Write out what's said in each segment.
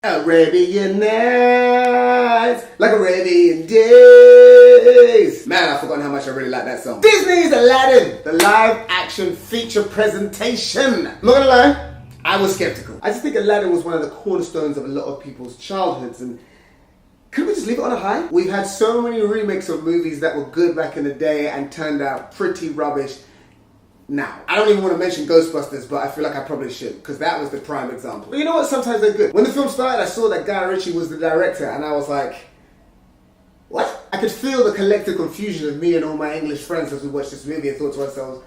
Arabian Nights, like Arabian Days. Man, I've forgotten how much I really like that song. Disney's Aladdin, the live action feature presentation. I'm not gonna lie, I was skeptical. I just think Aladdin was one of the cornerstones of a lot of people's childhoods, and couldn't we just leave it on a high? We've had so many remakes of movies that were good back in the day and turned out pretty rubbish now. I don't even want to mention Ghostbusters, but I feel like I probably should, because that was the prime example. But you know what? Sometimes they're good. When the film started, I saw that Guy Ritchie was the director, and I was like, what? I could feel the collective confusion of me and all my English friends as we watched this movie and thought to ourselves,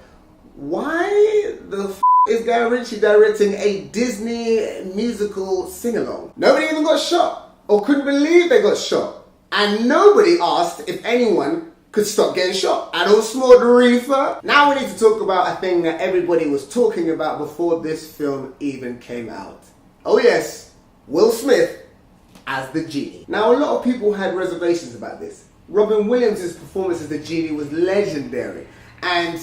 why the f is Guy Ritchie directing a Disney musical sing-along? Nobody even got shot, or couldn't believe they got shot. And nobody asked if anyone could stop getting shot. I don't smoke the reefer. Now we need to talk about a thing that everybody was talking about before this film even came out. Oh yes, Will Smith as the genie. Now a lot of people had reservations about this. Robin Williams' performance as the genie was legendary, and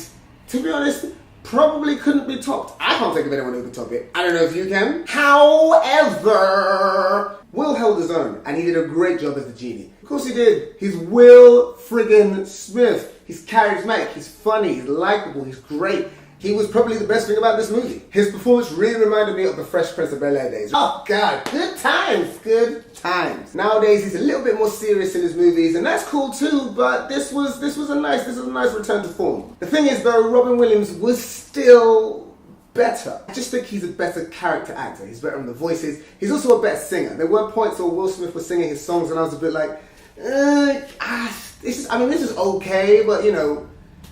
to be honest, probably couldn't be topped. I can't think of anyone who could top it. I don't know if you can. However, Will held his own, and he did a great job as the genie. Of course he did. He's Will friggin' Smith. He's charismatic, he's funny, he's likable, he's great. He was probably the best thing about this movie. His performance really reminded me of the Fresh Prince of Bel-Air days. Oh God, good times, good times. Nowadays he's a little bit more serious in his movies, and that's cool too, but this was a nice return to form. The thing is though, Robin Williams was still better. I just think he's a better character actor. He's better on the voices. He's also a better singer. There were points where Will Smith was singing his songs and I was a bit like, this is okay, but you know,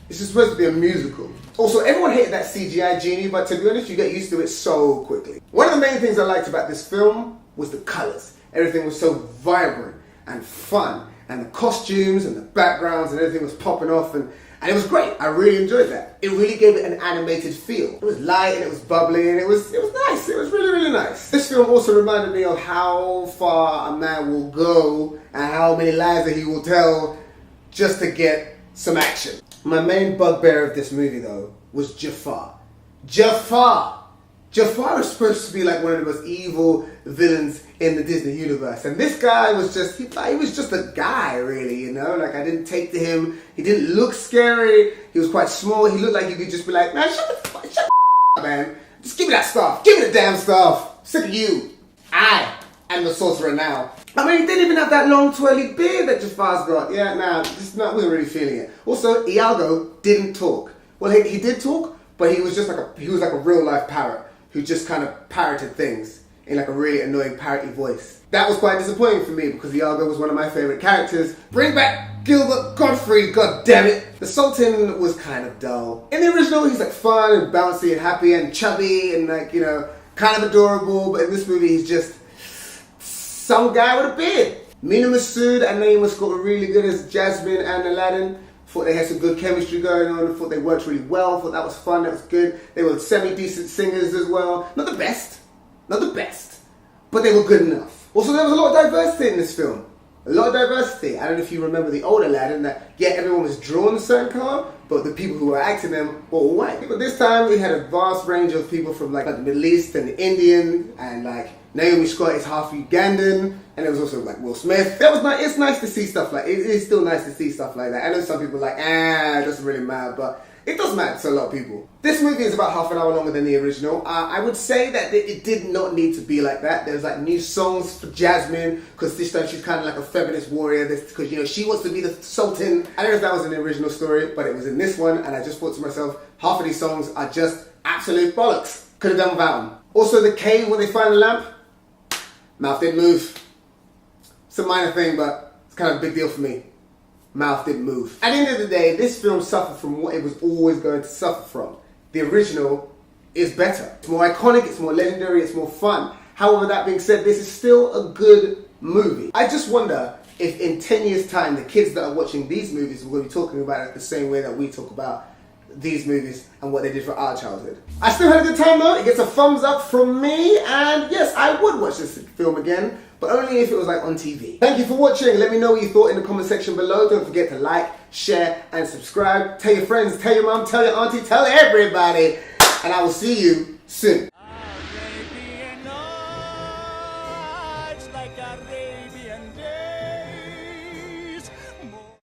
it's just supposed to be a musical. Also, everyone hated that CGI genie, but to be honest, you get used to it so quickly. One of the main things I liked about this film was the colors. Everything was so vibrant and fun, and the costumes and the backgrounds and everything was popping off, and it was great. I really enjoyed that. It really gave it an animated feel. It was light and it was bubbly and it was nice. It was really, really nice. This film also reminded me of how far a man will go and how many lies that he will tell just to get some action. My main bugbear of this movie though was Jafar. Jafar is supposed to be like one of the most evil villains in the Disney universe, and this guy was just, he was just a guy really, you know, like I didn't take to him, he didn't look scary, he was quite small, he looked like you could just be like, man, shut the f up, man, just give me that stuff, give me the damn stuff, sick of you, I am the sorcerer now. I mean, he didn't even have that long twirly beard that Jafar's got, yeah, nah, just not, wasn't really feeling it. Also, Iago didn't talk. Well, he did talk, but he was just like a real life parrot who just kind of parroted things in like a really annoying parroty voice. That was quite disappointing for me because Iago was one of my favourite characters. Bring back Gilbert Gottfried, god damn it! The Sultan was kind of dull. In the original, he's like fun and bouncy and happy and chubby and like, you know, kind of adorable, but in this movie he's just some guy with a beard. Mina Masood and Naeem Scott were really good as Jasmine and Aladdin. Thought they had some good chemistry going on. Thought they worked really well. Thought that was fun. That was good. They were semi-decent singers as well. Not the best, but they were good enough. Also, there was a lot of diversity in this film. A lot of diversity. I don't know if you remember the old Aladdin that, yeah, everyone was drawn a certain colour, but the people who were acting them were all white. But this time we had a vast range of people from like the Middle East and the Indian, and like Naomi Scott is half Ugandan, and there was also like Will Smith. That was nice. It's nice to see stuff like, it is still nice to see stuff like that. I know some people are like, it doesn't really matter, but it does matter to a lot of people. This movie is about half an hour longer than the original. I would say that it did not need to be like that. There's like new songs for Jasmine, because this time she's kind of like a feminist warrior, because you know, she wants to be the Sultan. I don't know if that was in the original story, but it was in this one, and I just thought to myself, half of these songs are just absolute bollocks. Could have done without them. Also the cave when they find the lamp, mouth didn't move. It's a minor thing, but it's kind of a big deal for me. Mouth didn't move. At the end of the day, this film suffered from what it was always going to suffer from. The original is better. It's more iconic, it's more legendary, it's more fun. However, that being said, this is still a good movie. I just wonder if in 10 years' time, the kids that are watching these movies are going to be talking about it the same way that we talk about these movies and what they did for our childhood. I still had a good time though. It gets a thumbs up from me, and yes, I would watch this film again, but only if it was like on TV. Thank you for watching. Let me know what you thought in the comment section below. Don't forget to like, share, and subscribe. Tell your friends, tell your mom, tell your auntie, tell everybody, and I will see you soon. Arabian